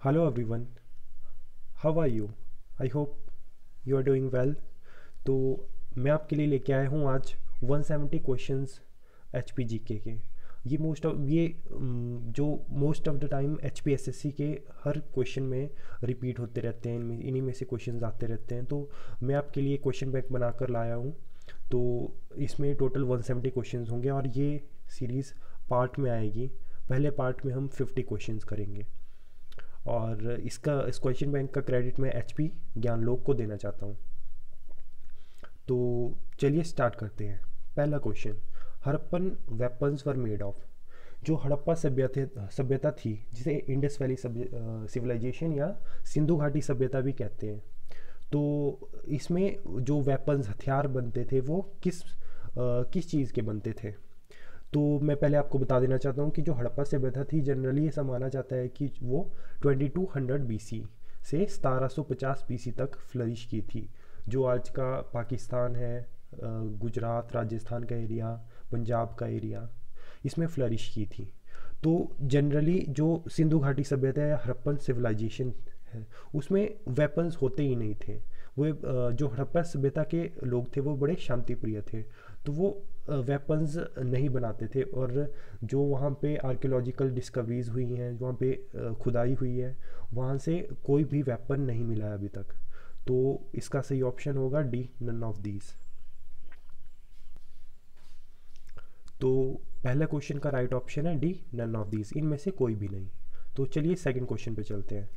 Hello everyone, how are you? I hope you are doing well. तो मैं आपके लिए लेके आया हूँ आज 170 क्वेश्चंस एच पी जी के ये जो most of the time H P S S C के हर क्वेश्चन में रिपीट होते रहते हैं, इन्हीं में से क्वेश्चंस आते रहते हैं। तो मैं आपके लिए क्वेश्चन बैंक बनाकर लाया हूँ। तो इसमें टोटल 170 क्वेश्चंस होंगे और ये सीरीज़ पार्ट में आएगी। पहले पार्ट में हम 50 क्वेश्चंस करेंगे और इस क्वेश्चन बैंक का क्रेडिट मैं एच पी ज्ञानलोक को देना चाहता हूँ। तो चलिए स्टार्ट करते हैं। पहला question, Harappan weapons were made of. जो हड़प्पा सभ्यता थी, जिसे इंडस वैली सिविलाइजेशन या सिंधु घाटी सभ्यता भी कहते हैं, तो इसमें जो वेपन्स हथियार बनते थे वो किस चीज़ के बनते थे। तो मैं पहले आपको बता देना चाहता हूँ कि जो हड़प्पा सभ्यता थी, जनरली ऐसा माना जाता है कि वो 2200 बीसी से 1750 बीसी तक फ्लरिश की थी। जो आज का पाकिस्तान है, गुजरात राजस्थान का एरिया, पंजाब का एरिया, इसमें फ्लरिश की थी। तो जनरली जो सिंधु घाटी सभ्यता या हड़प्पन सिविलाइजेशन है, उसमें वेपन्स होते ही नहीं थे। वो जो हड़प्पा सभ्यता के लोग थे वो बड़े शांति प्रिय थे, तो वो वेपन्स नहीं बनाते थे। और जो वहाँ पे आर्कियोलॉजिकल डिस्कवरीज हुई हैं, वहाँ पे खुदाई हुई है, वहाँ से कोई भी वेपन नहीं मिला है अभी तक। तो इसका सही ऑप्शन होगा डी, नन ऑफ दीज। तो पहला क्वेश्चन का राइट ऑप्शन है डी, नन ऑफ दीज, इनमें से कोई भी नहीं। तो चलिए सेकंड क्वेश्चन पे चलते हैं।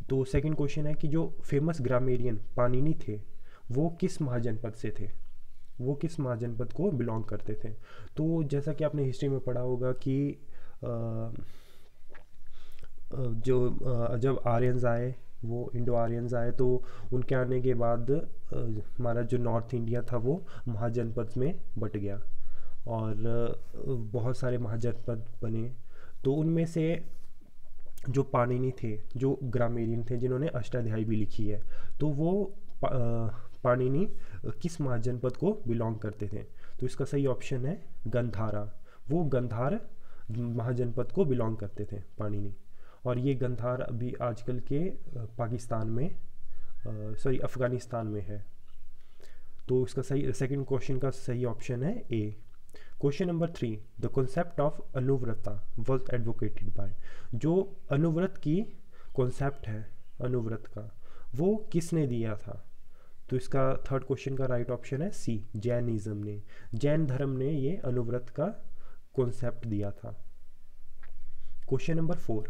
तो सेकंड क्वेश्चन है कि जो फेमस ग्रामेरियन पाणिनि थे वो किस महाजनपद से थे, वो किस महाजनपद को बिलोंग करते थे। तो जैसा कि आपने हिस्ट्री में पढ़ा होगा कि जब आर्यंस आए, वो इंडो आर्यंस आए, तो उनके आने के बाद हमारा जो नॉर्थ इंडिया था वो महाजनपद में बट गया और बहुत सारे महाजनपद बने। तो उनमें से जो पाणिनि थे, जो ग्रामेरियन थे, जिन्होंने अष्टाध्यायी भी लिखी है, तो वो पाणिनि किस महाजनपद को बिलोंग करते थे। तो इसका सही ऑप्शन है गंधारा। वो गंधार महाजनपद को बिलोंग करते थे पाणिनि। और ये गंधार अभी आजकल के पाकिस्तान में, सॉरी अफ़गानिस्तान में है। तो इसका सही सेकंड क्वेश्चन का सही ऑप्शन है A. Question number 3, the concept of अनुव्रता वॉज एडवोकेटेड बाय। जो अनुव्रत की कॉन्सेप्ट है, अनुव्रत का, वो किसने दिया था। तो इसका थर्ड क्वेश्चन का राइट ऑप्शन है सी, जैनिज्म ने, जैन धर्म ने ये अनुव्रत का कॉन्सेप्ट दिया था। Question number 4,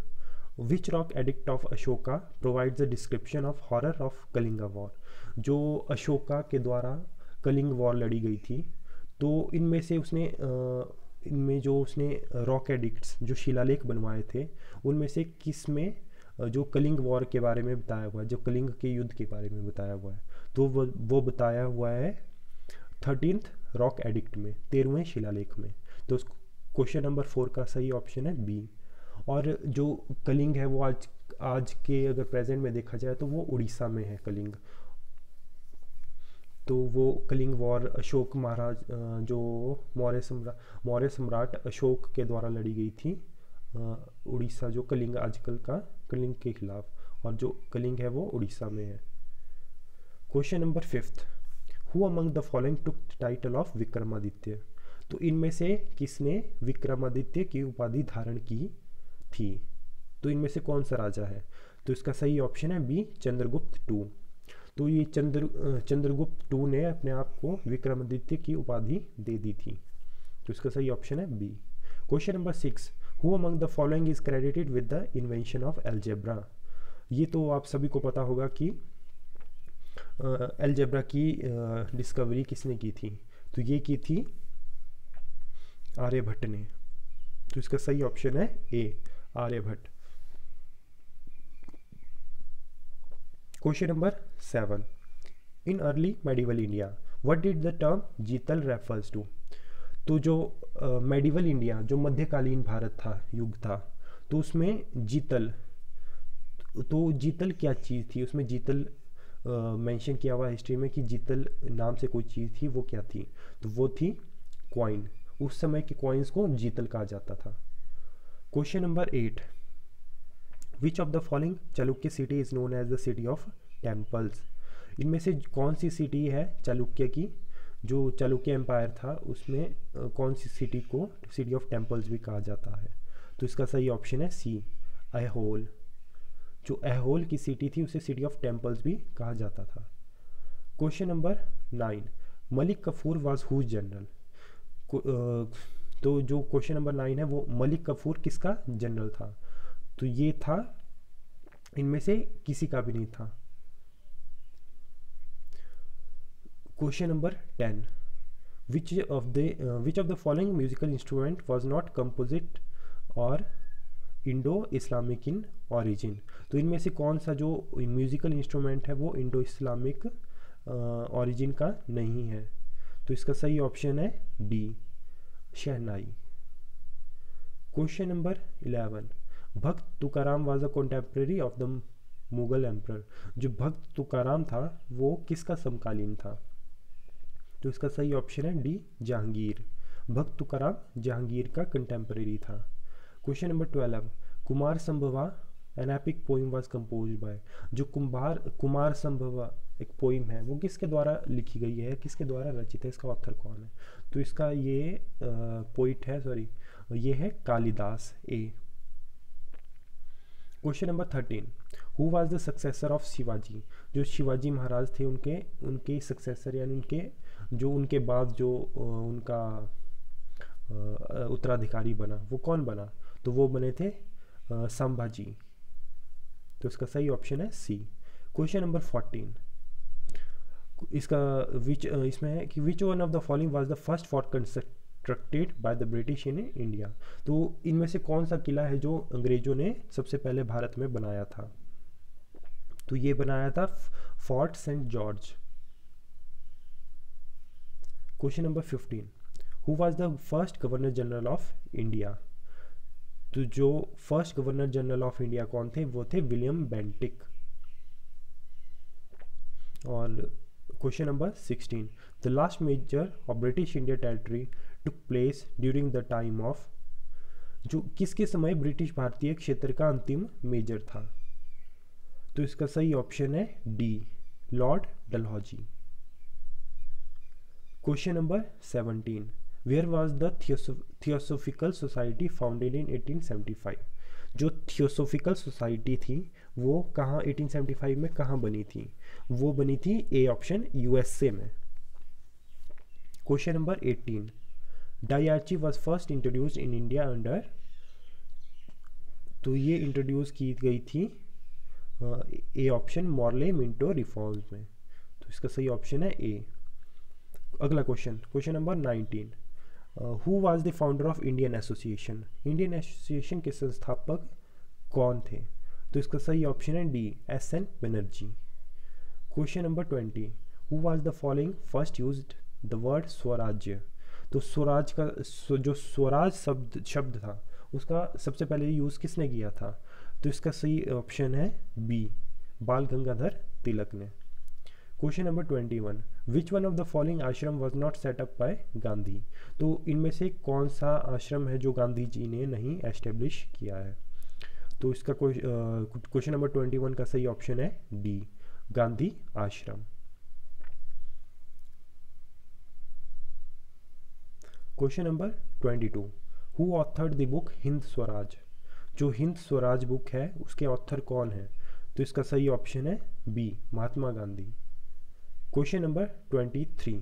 which rock edict of Ashoka provides a description of horror of Kalinga war. जो अशोका के द्वारा कलिंग वॉर लड़ी गई थी, तो इनमें जो उसने रॉक एडिक्ट्स, जो शिलालेख बनवाए थे, उनमें से किस में जो कलिंग वॉर के बारे में बताया हुआ है, जो कलिंग के युद्ध के बारे में बताया हुआ है, तो वो बताया हुआ है 13th रॉक एडिक्ट में, 13वें शिलालेख में। तो क्वेश्चन नंबर 4 का सही ऑप्शन है बी। और जो कलिंग है वो आज के अगर प्रेजेंट में देखा जाए तो वो उड़ीसा में है कलिंग। तो वो कलिंग वॉर अशोक महाराज, जो मौर्य सम्राट अशोक के द्वारा लड़ी गई थी उड़ीसा, जो कलिंग आजकल का कलिंग के खिलाफ, और जो कलिंग है वो उड़ीसा में है। Question number 5, who among the following took title of Vikramaditya. तो इनमें से किसने विक्रमादित्य की उपाधि धारण की थी। तो इनमें से कौन सा राजा है। तो इसका सही ऑप्शन है बी, चंद्रगुप्त टू। तो ये चंद्रगुप्त टू ने अपने आप को विक्रमादित्य की उपाधि दे दी थी। तो इसका सही ऑप्शन है B. Question number 6, who among the following is credited with the invention of algebra. ये तो आप सभी को पता होगा कि एल्जेब्रा की डिस्कवरी किसने की थी। तो ये की थी आर्यभट्ट ने। तो इसका सही ऑप्शन है A, Aryabhata. Question number 7, in early medieval India what did the term jital refers to. तो जो मेडिवल इंडिया, जो मध्यकालीन भारत था, युग था, तो उसमें जीतल, तो जीतल क्या चीज़ थी। उसमें जीतल मेंशन किया हुआ हिस्ट्री में कि जीतल नाम से कोई चीज़ थी, वो क्या थी। तो वो थी कॉइन। उस समय के कॉइन्स को जीतल कहा जाता था। Question number 8, which of the following Chalukya city is known as the city of temples, इनमें से कौन सी सिटी है चालुक्य की, जो चालुक्य एम्पायर था उसमें कौन सी सिटी को सिटी ऑफ टेम्पल्स भी कहा जाता है? तो इसका सही ऑप्शन है सी, ऐहोल। जो ऐहोल की सिटी थी उसे सिटी ऑफ टेम्पल्स भी कहा जाता था। Question number 9, Malik Kafur was whose general. तो जो क्वेश्चन नंबर 9 है वो मलिक कफूर किसका जनरल था? तो ये था, इनमें से किसी का भी नहीं था। Question number 10, which of the following musical instrument was not composite और इंडो इस्लामिक इन ऑरिजिन। तो इनमें से कौन सा जो म्यूजिकल इंस्ट्रूमेंट है वो इंडो इस्लामिक ऑरिजिन का नहीं है? तो इसका सही ऑप्शन है डी, शहनाई। क्वेश्चन नंबर 11, भक्त Tukaram was a contemporary of the Mughal emperor. जो भक्त तुकाराम था वो किसका समकालीन था? तो इसका सही ऑप्शन है डी, जहांगीर। भक्त तुकाराम जहांगीर का कंटेम्प्रेरी था। Question number 12, Kumara Sambhava an epic poem was composed by. जो कुमार संभवा एक पोइम है वो किसके द्वारा लिखी गई है, किसके द्वारा रचित है, इसका ऑथर कौन है? तो इसका ये पोइट है, सॉरी ये है Kalidas, A. Question number 13, who was the successor of Shivaji. जो शिवाजी महाराज थे उनके सक्सेसर यानी उनके बाद जो उनका उत्तराधिकारी बना वो कौन बना? तो वो बने थे संभाजी। तो इसका सही ऑप्शन है सी। क्वेश्चन नंबर 14, इसमें है कि which one of the following was the first fort constructed by the British in India. तो इनमें से कौन सा किला है जो अंग्रेजों ने सबसे पहले भारत में बनाया था? तो ये बनाया था fort Saint George. Question number 15, who was the first governor general of India. तो जो first governor general of India कौन थे? वो थे विलियम बेंटिक। और question number 16, the last major of British India territory took place during the time of. जो किसके समय ब्रिटिश भारतीय क्षेत्र का अंतिम मेजर था? तो इसका सही ऑप्शन है D, Lord Dalhousie. Question number 17, where was the theosophical society founded in 1875। जो थियोसोफिकल सोसाइटी थी वो कहाँ 1875 में कहाँ बनी थी? वो बनी थी ए ऑप्शन, यूएसए में। Question number 18, dyarchy was first introduced in India under. तो ये इंट्रोड्यूस की गई थी A option, Morley Minto reforms में। तो इसका सही ऑप्शन है ए। अगला question number 19, who was the founder of Indian association. Indian association के संस्थापक कौन थे? तो इसका सही ऑप्शन है D, S N. Banerjee. Question number 20, who was the following first used the word स्वराज्य। तो स्वराज का जो स्वराज शब्द था उसका सबसे पहले यूज़ किसने किया था? तो इसका सही ऑप्शन है बी, बाल गंगाधर तिलक ने। Question number 21, which one of the following ashram was not set up by Gandhi. तो इनमें से कौन सा आश्रम है जो गांधी जी ने नहीं एस्टेब्लिश किया है? तो इसका क्वेश्चन नंबर 21 का सही ऑप्शन है डी, गांधी आश्रम। Question number 22, who authored the book Hind Swaraj. जो हिंद स्वराज बुक है उसके ऑथर कौन है? तो इसका सही ऑप्शन है B, Mahatma Gandhi. Question number 23,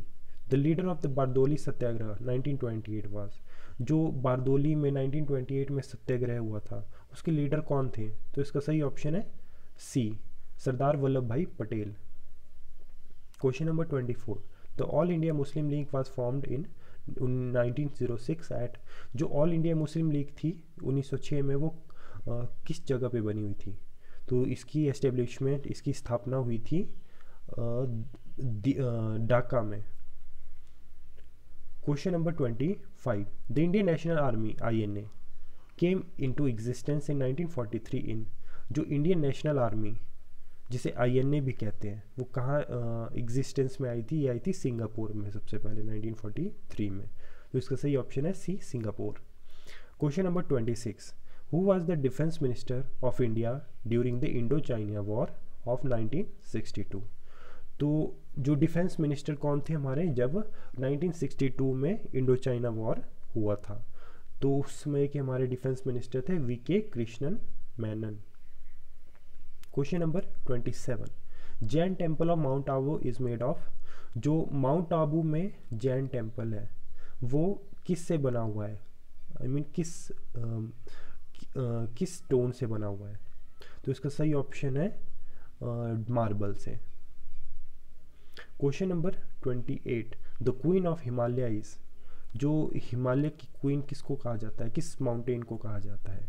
the leader of the Bardoli Satyagraha 1928 was. जो बारदोली में 1928 में सत्याग्रह हुआ था उसके लीडर कौन थे? तो इसका सही ऑप्शन है सी, Sardar Vallabh Bhai Patel. Question number 24, the all India Muslim League was formed in 1906 at. जो ऑल इंडिया मुस्लिम लीग थी 1906 में वो किस जगह पे बनी हुई थी? तो इसकी एस्टेब्लिशमेंट, इसकी स्थापना हुई थी ढाका में। Question number 25, the Indian national army INA came into existence in 1943 इन। जो इंडियन नेशनल आर्मी जिसे INA भी कहते हैं वो कहाँ एग्जिस्टेंस में आई थी? ये आई थी सिंगापुर में सबसे पहले 1943 में। तो इसका सही ऑप्शन है C, Singapore. Question number 26, who was the defence minister of India during the Indo China war of 1962। तो जो डिफेंस मिनिस्टर कौन थे हमारे जब 1962 में इंडो चाइना वॉर हुआ था, तो उसमें के हमारे डिफेंस मिनिस्टर थे V K Krishnan Menon. Question number 27, Jain temple of mount Abu is made of. जो माउंट आबू में जैन टेम्पल है वो किस से बना हुआ है, आई मीन किस स्टोन से बना हुआ है? तो इसका सही ऑप्शन है मार्बल से। Question number 28, the queen of Himalaya is. जो हिमालय की क्वीन किसको कहा जाता है, किस माउंटेन को कहा जाता है?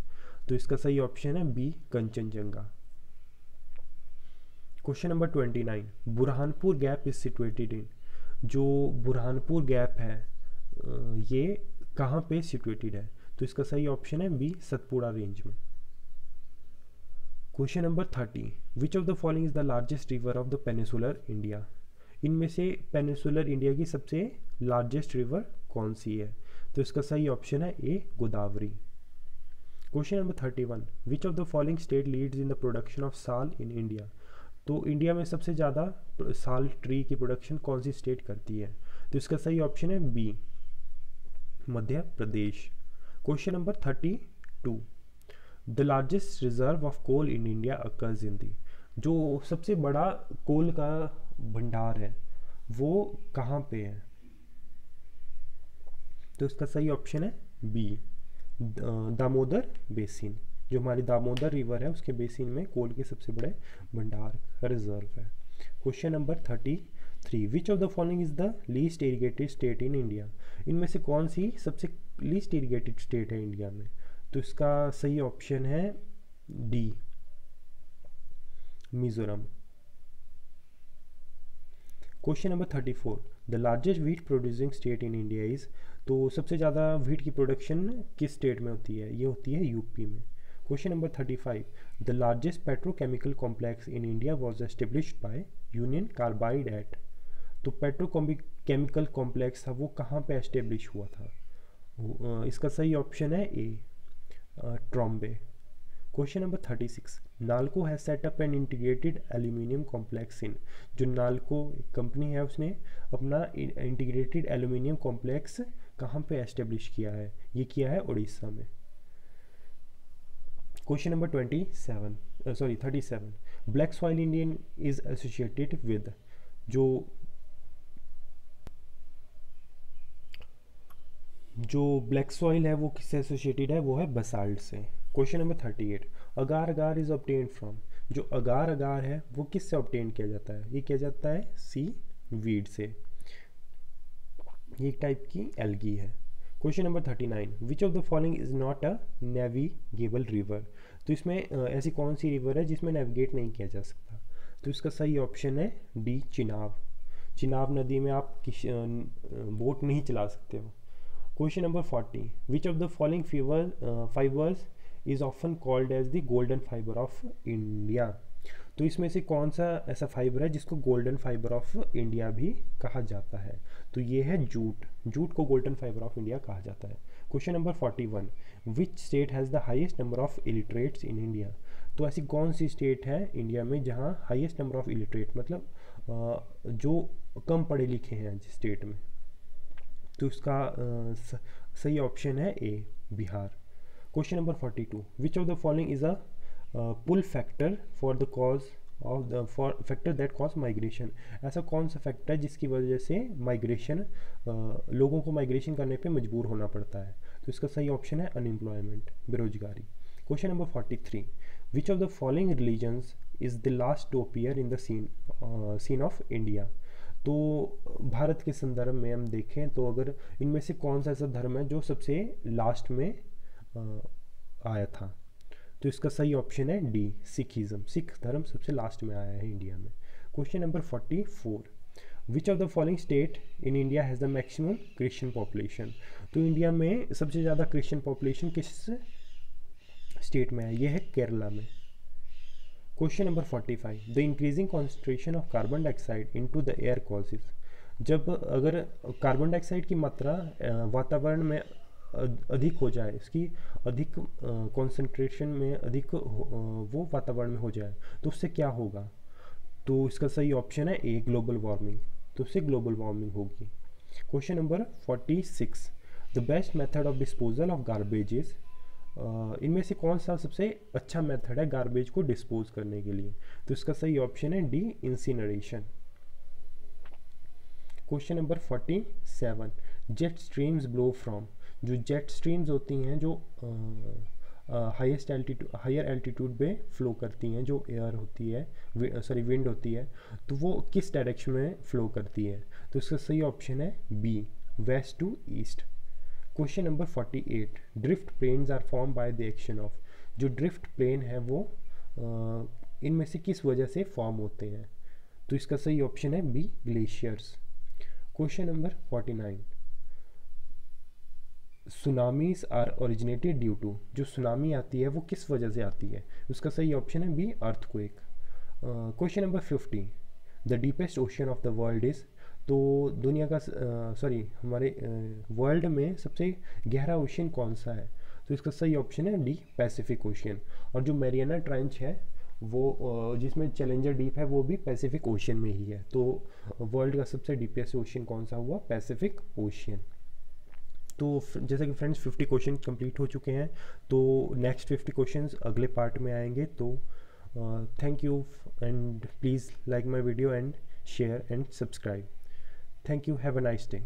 तो इसका सही ऑप्शन है B Kanchenjunga. Question number 29, Burhanpur gap is situated in. जो बुरहानपुर गैप है ये कहाँ पे सिचुएटेड है? तो इसका सही ऑप्शन है बी सतपुड़ा रेंज में। Question number 30, which of the following is the largest river of the peninsular India. इनमें से पेनिसुलर इंडिया की सबसे लार्जेस्ट रिवर कौन सी है? तो इसका सही ऑप्शन है A Godavari. Question number 31, which of the following state leads in the production of sal in India. तो इंडिया में सबसे ज़्यादा साल ट्री की प्रोडक्शन कौन सी स्टेट करती है? तो इसका सही ऑप्शन है B Madhya Pradesh. Question number 32, the largest reserve of coal in India occurs in the. जो सबसे बड़ा कोल का भंडार है वो कहाँ पे है? तो इसका सही ऑप्शन है बी दामोदर बेसिन। जो हमारी दामोदर रिवर है उसके बेसिन में कोल के सबसे बड़े भंडार का रिजर्व है। Question number 33, which of the following is the least irrigated state in India. इनमें से कौन सी सबसे लीस्ट इरिगेटेड स्टेट है इंडिया में? तो इसका सही ऑप्शन है D Mizoram. Question number 34, the largest wheat producing state in India is. तो सबसे ज़्यादा व्हीट की प्रोडक्शन किस स्टेट में होती है? ये होती है यूपी में। Question number 35, the largest petrochemical complex in India was established by Union Carbide at. तो पेट्रोकेमिकल कॉम्प्लेक्स था वो कहाँ पे एस्टेब्लिश हुआ था? इसका सही ऑप्शन है A Trombay. Question number 36, NALCO has set up an integrated aluminium complex in. जो नाल्को कंपनी है उसने अपना इंटीग्रेटेड एल्यूमिनियम कॉम्प्लेक्स कहाँ पे एस्टेब्लिश किया है? ये किया है उड़ीसा में। Question number 37, black soil Indian is associated with. जो ब्लैक सॉइल है वो किससे एसोसिएटेड है? वो है बसाल्ट से। Question number 38, agar agar is obtained from. जो अगार अगार है वो किससे ऑब्टेन किया जाता है? ये किया जाता है सी वीड से। ये एक टाइप की एल्गी है। Question number 39, which of the following is not a navigable river. तो इसमें ऐसी कौन सी रिवर है जिसमें नेविगेट नहीं किया जा सकता? तो इसका सही ऑप्शन है डी चिनाब। चिनाब नदी में आप बोट नहीं चला सकते हो। Question number 40, which of the following fibres is often called as the golden fibre of India. तो इसमें से कौन सा ऐसा फाइबर है जिसको गोल्डन फाइबर ऑफ इंडिया भी कहा जाता है? तो ये है जूट। जूट को गोल्डन फाइबर ऑफ इंडिया कहा जाता है। Question number 41, which state has the highest number of illiterates in India. तो ऐसी कौन सी स्टेट है इंडिया में जहाँ हाईएस्ट नंबर ऑफ इलिटरेट मतलब जो कम पढ़े लिखे हैं जिस स्टेट में? तो उसका सही ऑप्शन है A Bihar. Question number 42, which of the following is a pull factor for the cause of the factor that cause migration. ऐसा कौन सा फैक्टर है जिसकी वजह से माइग्रेशन लोगों को माइग्रेशन करने पे मजबूर होना पड़ता है? तो इसका सही ऑप्शन है अनएम्प्लॉयमेंट, बेरोजगारी। Question number 43, which of the following religions is the last to appear in the scene of India. तो भारत के संदर्भ में हम देखें तो अगर इनमें से कौन सा ऐसा धर्म है जो सबसे लास्ट में आया था? तो इसका सही ऑप्शन है डी सिखिज्म। सिख धर्म सबसे लास्ट में आया है इंडिया में। Question number 44, which of the following state in India has the maximum Christian population. तो इंडिया में सबसे ज़्यादा क्रिश्चियन पॉपुलेशन किस स्टेट में है? ये है केरला में। Question number 45, the increasing concentration of carbon dioxide into the air causes. जब अगर कार्बन डाइऑक्साइड की मात्रा वातावरण में अधिक हो जाए, इसकी अधिक कॉन्सेंट्रेशन में अधिक वो वातावरण में हो जाए, तो उससे क्या होगा? तो इसका सही ऑप्शन है ए, ग्लोबल वार्मिंग। तो उससे ग्लोबल वार्मिंग होगी। Question number 46, the best method of disposal of garbage is, इनमें से कौन सा सबसे अच्छा मेथड है गार्बेज को डिस्पोज करने के लिए? तो इसका सही ऑप्शन है D, incineration. Question number 47, jet streams blow from, जो जेट स्ट्रीम्स होती हैं जो हायर एल्टीट्यूड पे फ्लो करती हैं, जो एयर होती है, विंड होती है, तो वो किस डायरेक्शन में फ्लो करती है? तो इसका सही ऑप्शन है B, west to east. Question number 48, drift plains are form by the action of, जो ड्रिफ्ट प्लेन है वो इनमें से किस वजह से फॉर्म होते हैं? तो इसका सही ऑप्शन है B, glaciers. Question number 49, tsunamis are originated due to, जो सुनामी आती है वो किस वजह से आती है? उसका सही ऑप्शन है B, earthquake. Question number 50, the deepest ocean of the world is, तो दुनिया का हमारे वर्ल्ड में सबसे गहरा ओशन कौन सा है? तो इसका सही ऑप्शन है डी, पैसिफिक ओशन। और जो मैरियाना ट्रेंच है वो जिसमें चैलेंजर डीप है वो भी पैसिफिक ओशन में ही है। तो वर्ल्ड का सबसे डीपेस्ट ओशन कौन सा हुआ? Pacific ocean. तो जैसे कि फ्रेंड्स 50 क्वेश्चन कंप्लीट हो चुके हैं, तो नेक्स्ट 50 क्वेश्चंस अगले पार्ट में आएंगे। तो thank you and please like my video and share and subscribe. Thank you, have a nice day.